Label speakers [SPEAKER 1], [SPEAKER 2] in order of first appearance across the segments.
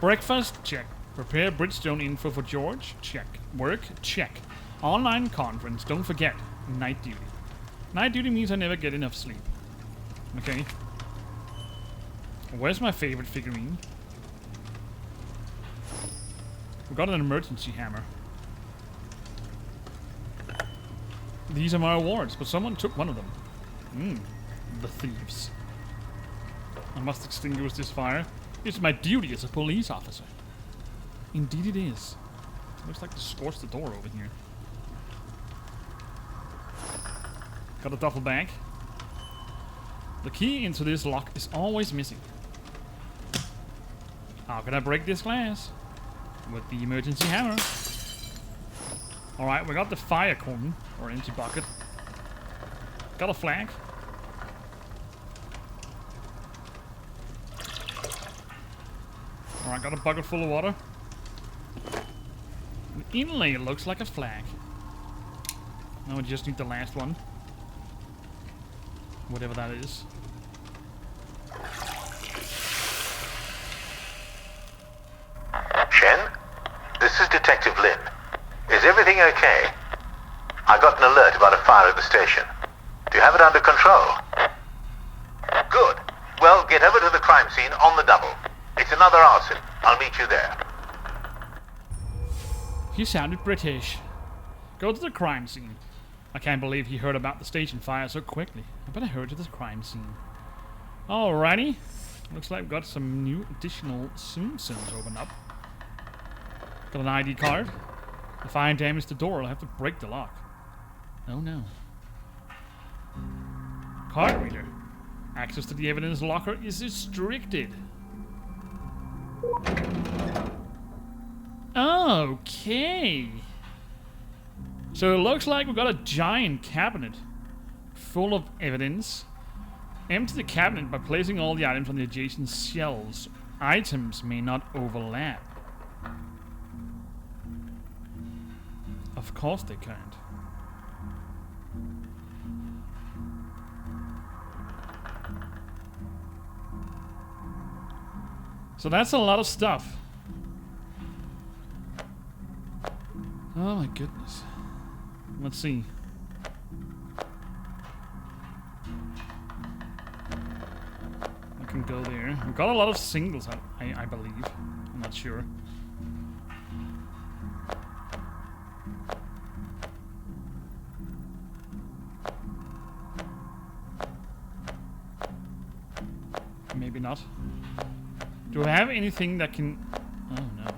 [SPEAKER 1] Breakfast? Check. Prepare Bridgestone info for George? Check. Work? Check. Online conference? Don't forget. Night duty. Night duty means I never get enough sleep. Okay. Where's my favorite figurine? We got an emergency hammer. These are my awards, but someone took one of them. The thieves. I must extinguish this fire. It's my duty as a police officer. Indeed it is. Looks like they scorched the door over here. Got a duffel bag. The key into this lock is always missing. How can I break this glass? With the emergency hammer. Alright, we got the fire cone, or empty bucket. Got a flag. Alright, got a bucket full of water. An inlay looks like a flag. Now we just need the last one. Whatever that is.
[SPEAKER 2] Shen? This is Detective Lin. Is everything okay? I got an alert about a fire at the station. Do you have it under control? Good. Well, get over to the crime scene on the double. It's another arson. I'll meet you there.
[SPEAKER 1] He sounded British. Go to the crime scene. I can't believe he heard about the station fire so quickly. I better hurry to the crime scene. Alrighty. Looks like we've got some new additional Simpsons open up. Got an ID card. If I damage the door, I'll have to break the lock. Oh no. Card reader. Access to the evidence locker is restricted. Okay. So it looks like we've got a giant cabinet full of evidence. Empty the cabinet by placing all the items on the adjacent shelves. Items may not overlap. Of course they can't. So that's a lot of stuff. Oh my goodness. Let's see. I can go there. We've got a lot of singles, I believe. I'm not sure. Maybe not. Do I have anything that can... Oh no.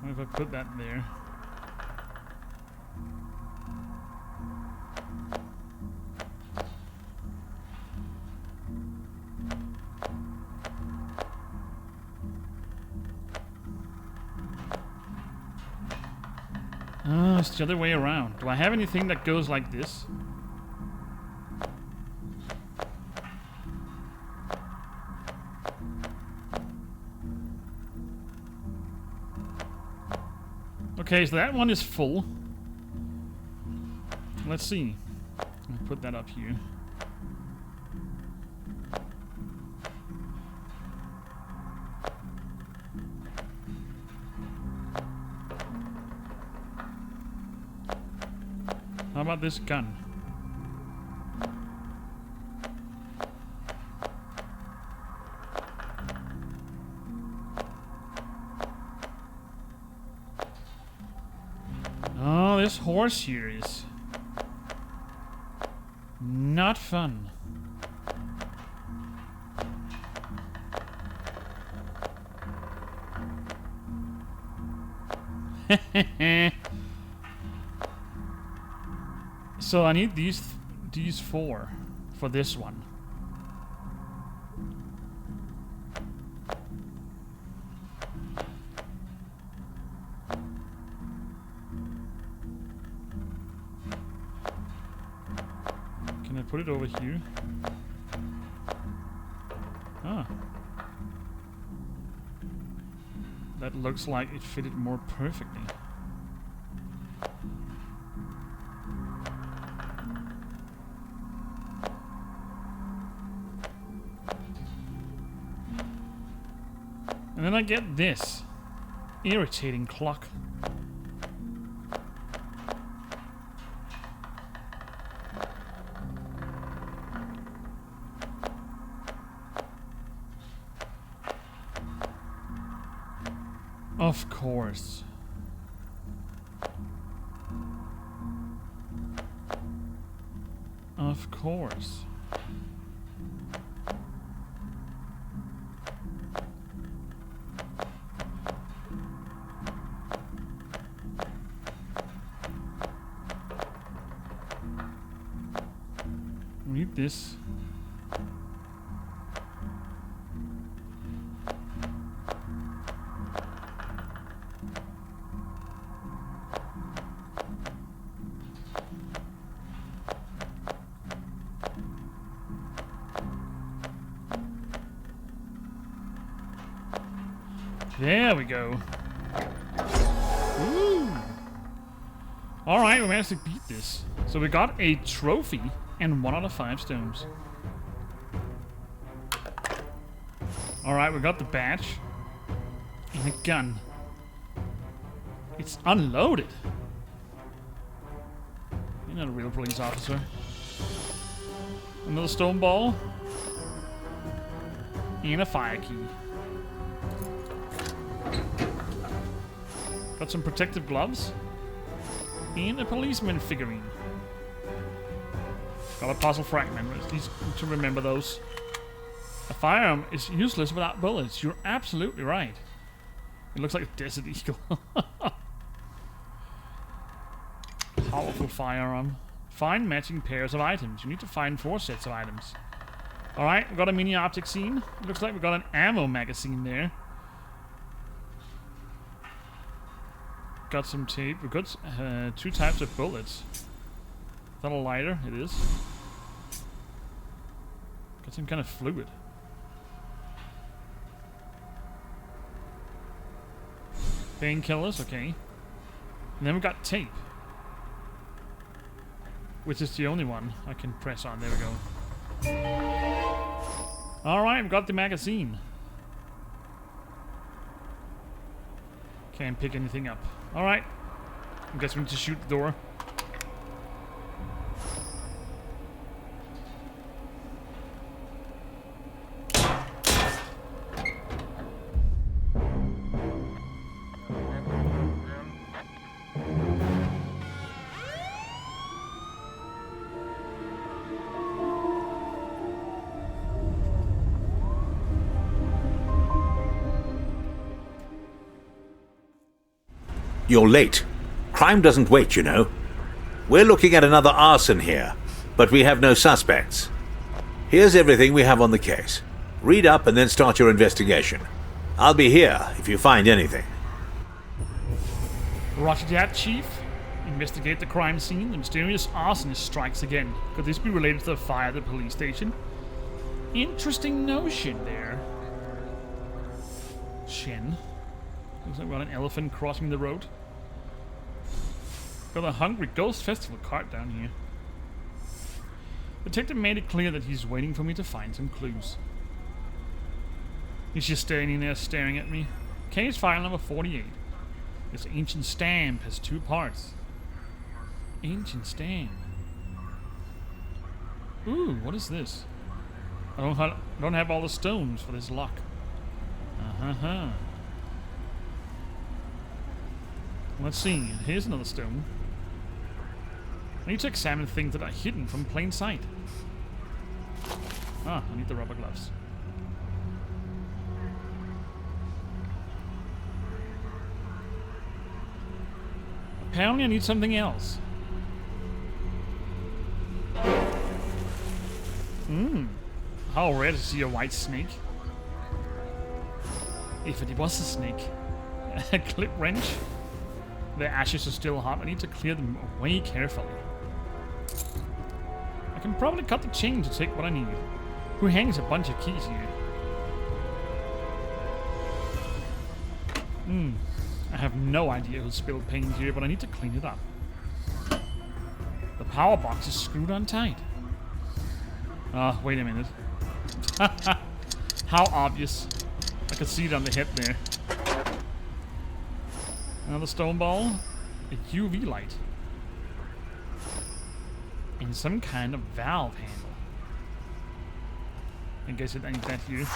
[SPEAKER 1] What if I put that there? Oh, it's the other way around. Do I have anything that goes like this? Okay, so that one is full. Let's see. I'll put that up here. How about this gun? Oh, this horse here is not fun. So I need these four for this one. Can I put it over here? Ah. That looks like it fitted more perfectly. And then I get this irritating clock. Of course. Of course. Read this. There we go. Ooh. Alright, we managed to beat this. So we got a trophy and 1 out of 5 stones. Alright, we got the badge. And a gun. It's unloaded. You're not a real police officer. Another stone ball. And a fire key. Got some protective gloves. And a policeman figurine. Got a puzzle fragment. At least to remember those. A firearm is useless without bullets. You're absolutely right. It looks like a desert eagle. Powerful firearm. Find matching pairs of items. You need to find 4 sets of items. Alright, we got a mini optic scene. Looks like we got an ammo magazine there. Got some tape. We've got 2 types of bullets. Is that a lighter? It is. Got some kind of fluid. Painkillers, okay. And then we've got tape. Which is the only one I can press on. There we go. Alright, we've got the magazine. Can't pick anything up. Alright. I guess we need to shoot the door.
[SPEAKER 2] You're late. Crime doesn't wait, you know. We're looking at another arson here, but we have no suspects. Here's everything we have on the case. Read up and then start your investigation. I'll be here if you find anything.
[SPEAKER 1] Roger that, Chief. Investigate the crime scene. The mysterious arsonist strikes again. Could this be related to the fire at the police station? Interesting notion there. Shen. Looks like we've got an elephant crossing the road. Got a Hungry Ghost Festival cart down here. Detective made it clear that he's waiting for me to find some clues. He's just standing there staring at me. Case file number 48. This ancient stamp has 2 parts. Ancient stamp. Ooh, what is this? I don't have all the stones for this lock. Uh-huh. Let's see. Here's another stone. I need to examine things that are hidden from plain sight. Ah, I need the rubber gloves. Apparently I need something else. How rare to see a white snake. If it was a snake. A clip wrench. The ashes are still hot. I need to clear them away carefully. I can probably cut the chain to take what I need. Who hangs a bunch of keys here? I have no idea who spilled paint here, but I need to clean it up. The power box is screwed on tight. Wait a minute. How obvious. I could see it on the head there. Another stone ball. A UV light. And some kind of valve handle. I guess it ain't that here.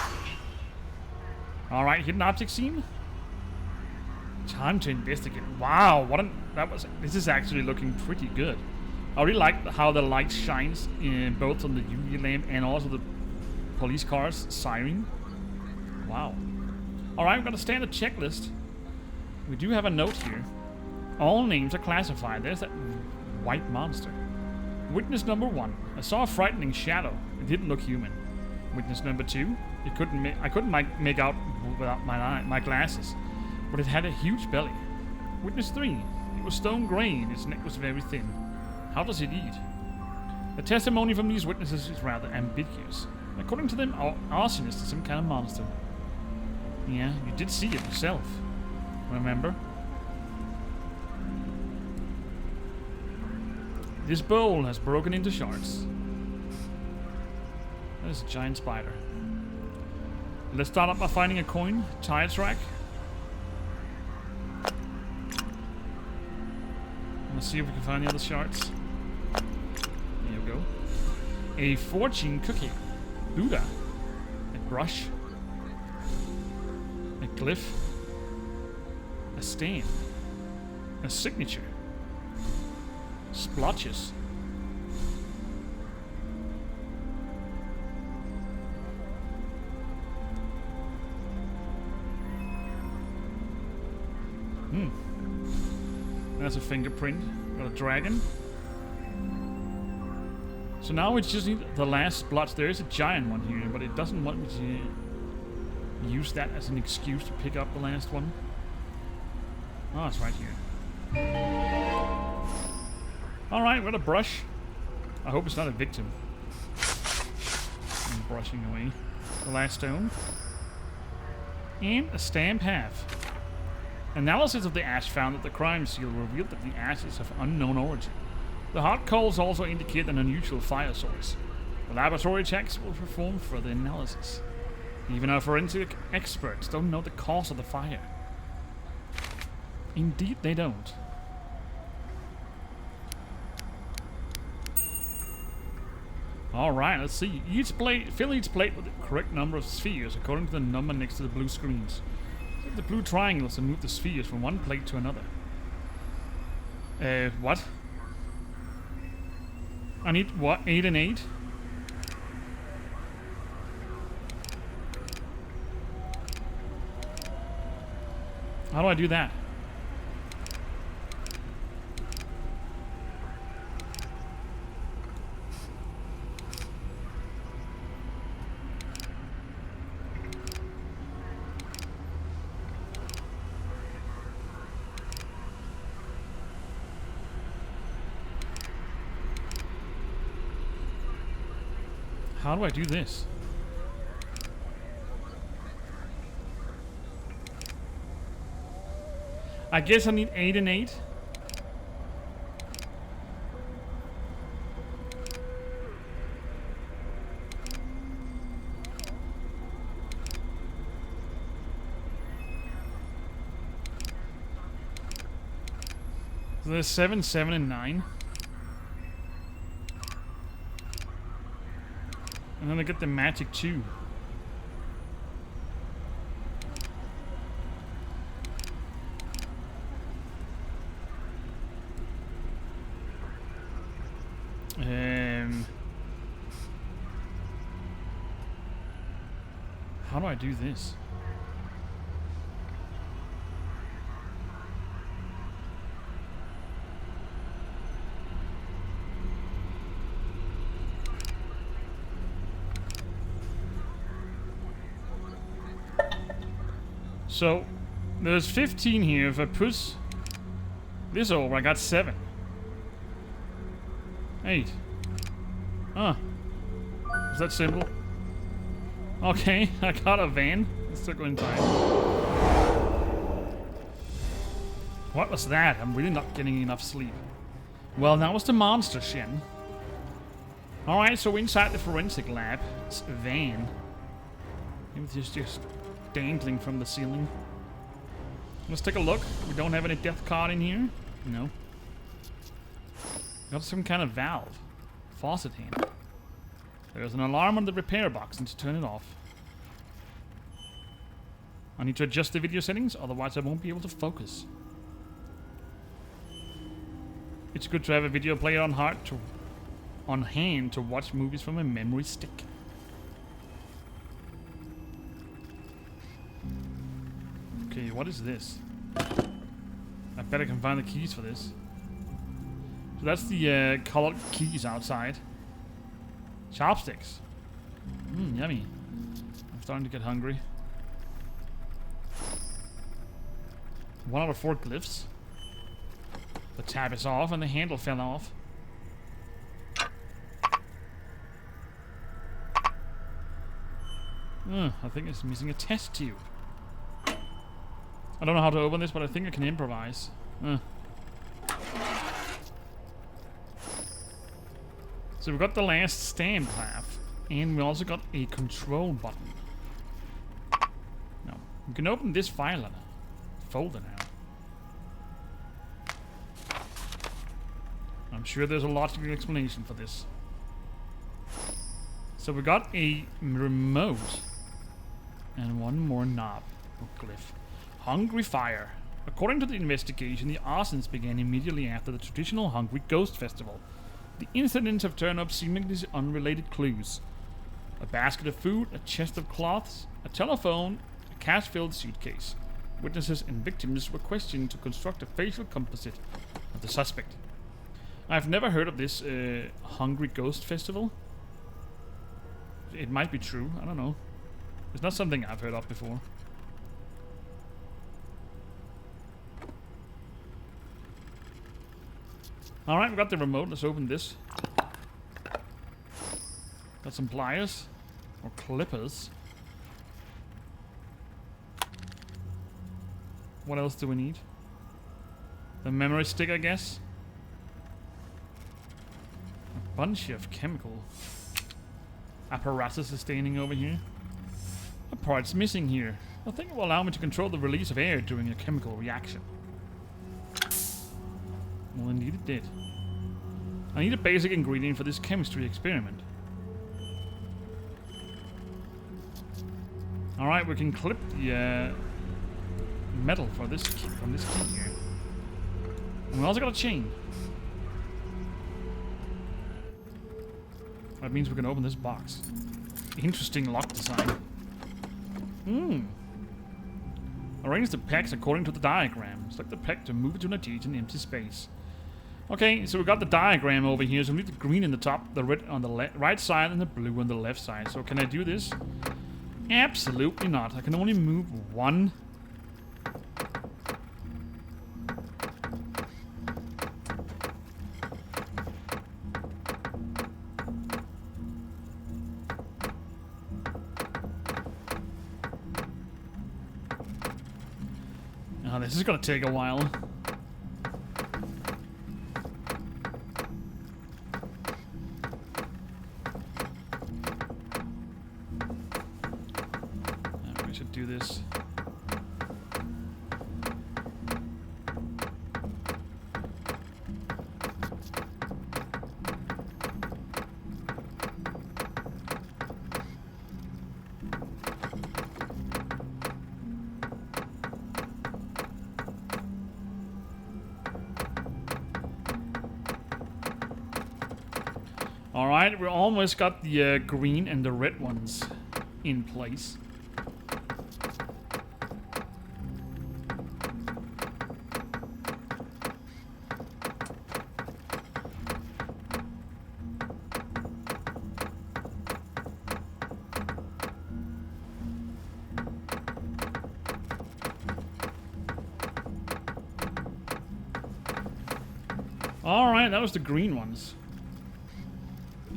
[SPEAKER 1] Alright, hidden object scene. Time to investigate. Wow, this is actually looking pretty good. I really like how the light shines in both on the UV lamp and also the police car's siren. Wow. Alright, I'm gonna stand the checklist. We do have a note here. All names are classified. There's that white monster. Witness number 1. I saw a frightening shadow. It didn't look human. Witness number 2. I couldn't make out without my glasses, but it had a huge belly. Witness 3. It was stone gray and its neck was very thin. How does it eat? The testimony from these witnesses is rather ambiguous. According to them, arsonist is some kind of monster. Yeah, you did see it yourself. Remember? This bowl has broken into shards. There's a giant spider. Let's start up by finding a coin. Tire track. Let's see if we can find the other shards. There we go. A fortune cookie. Buddha. A brush. A glyph. A stain. A signature. Splotches. That's a fingerprint. Got a dragon. So now we just need the last splotch. There is a giant one here, but it doesn't want me to use that as an excuse to pick up the last one. Oh, it's right here. Alright, got a brush. I hope it's not a victim. I'm brushing away the last stone. And a stamp half. Analysis of the ash found that the crime scene revealed that the ash is of unknown origin. The hot coals also indicate an unusual fire source. The laboratory checks will perform further analysis. Even our forensic experts don't know the cause of the fire. Indeed they don't. Alright, let's see. Fill each plate with the correct number of spheres according to the number next to the blue screens. Click the blue triangles to move the spheres from one plate to another. What? I need, what, 8 and 8? How do I do that? How do I do this? I guess I need 8 and 8. So there's 7, 7, and 9. And then I get the magic 2. How do I do this? So, there's 15 here. If I push this over, I got 7. 8. Huh. Is that simple? Okay, I got a van. Let's still go in time. What was that? I'm really not getting enough sleep. Well, that was the monster, Shen. Alright, so inside the forensic lab, it's a van. It was just dangling from the ceiling. Let's take a look. We don't have any death card in here. No. Got some kind of valve. Faucet hand. There's an alarm on the repair box. Need to turn it off. I need to adjust the video settings, otherwise I won't be able to focus. It's good to have a video player on hand to watch movies from a memory stick. Okay, what is this? I bet I can find the keys for this. So that's the colored keys outside. Chopsticks. Yummy. I'm starting to get hungry. 1 out of 4 glyphs. The tab is off and the handle fell off. I think it's missing a test tube. I don't know how to open this, but I think I can improvise. So we've got the last stand half, and we also got a control button. No, we can open this file folder now. I'm sure there's a logical explanation for this. So we got a remote and 1 more knob or glyph. Hungry fire. According to the investigation, the arsons began immediately after the traditional Hungry Ghost Festival. The incidents have turned up seemingly unrelated clues. A basket of food, a chest of cloths, a telephone, a cash-filled suitcase. Witnesses and victims were questioned to construct a facial composite of the suspect. I've never heard of this Hungry Ghost Festival. It might be true, I don't know. It's not something I've heard of before. Alright, we got the remote. Let's open this. Got some pliers. Or clippers. What else do we need? The memory stick, I guess. A bunch of chemical apparatus is standing over here. A part's missing here. I think it will allow me to control the release of air during a chemical reaction. Well, indeed it did. I need a basic ingredient for this chemistry experiment. Alright, we can clip the metal for this key, from this key here. And we also got a chain. That means we can open this box. Interesting lock design. Arrange the pegs according to the diagram. Select the peg to move it to an adjacent empty space. Okay, so we got the diagram over here. So we need the green in the top, the red on the right side, and the blue on the left side. So can I do this? Absolutely not. I can only move one. Oh, this is gonna take a while. We should do this. Alright, we almost got the green and the red ones in place. Alright, that was the green ones.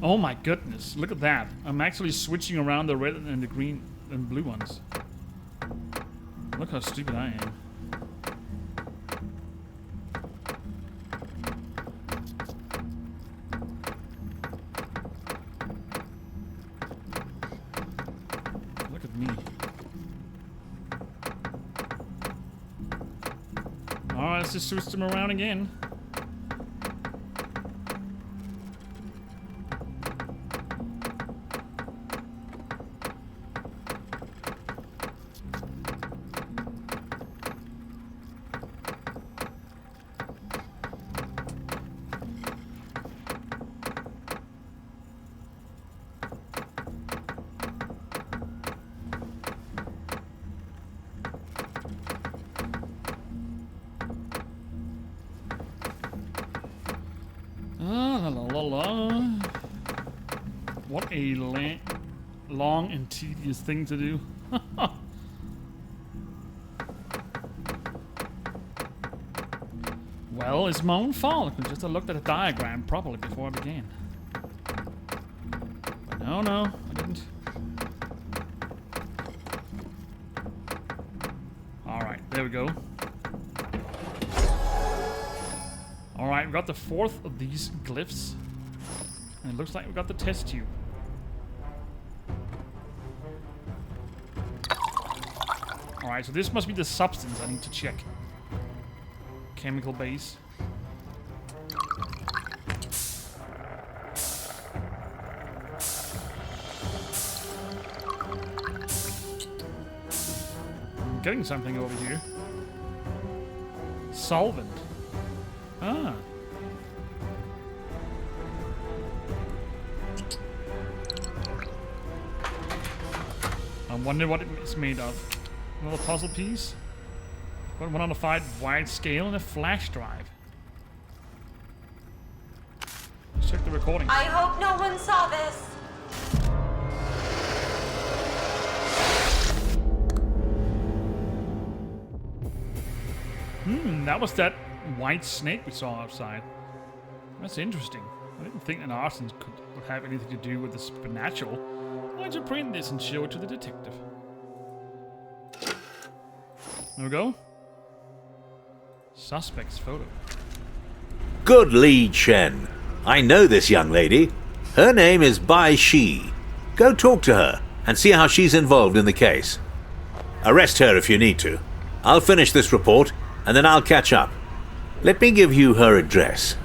[SPEAKER 1] Oh my goodness, look at that. I'm actually switching around the red and the green and blue ones. Look how stupid I am. Alright, let's just switch them around again. What a long and tedious thing to do. Well, it's my own fault. I could just have looked at the diagram properly before I began. But no, I didn't. Alright, there we go. Alright, we got the fourth of these glyphs. And it looks like we got the test tube. Alright, so this must be the substance I need to check. Chemical base. I'm getting something over here. Solvent. Ah. I wonder what it's made of. Another puzzle piece. Got one on a 5 wide scale and a flash drive. Let's check the recording.
[SPEAKER 3] I hope no one saw this.
[SPEAKER 1] That was that white snake we saw outside. That's interesting. I didn't think an arson would have anything to do with the supernatural. Why don't you print this and show it to the detective? There we go. Suspect's photo.
[SPEAKER 4] Good lead, Shen. I know this young lady. Her name is Bai Shi. Go talk to her and see how she's involved in the case. Arrest her if you need to. I'll finish this report and then I'll catch up. Let me give you her address.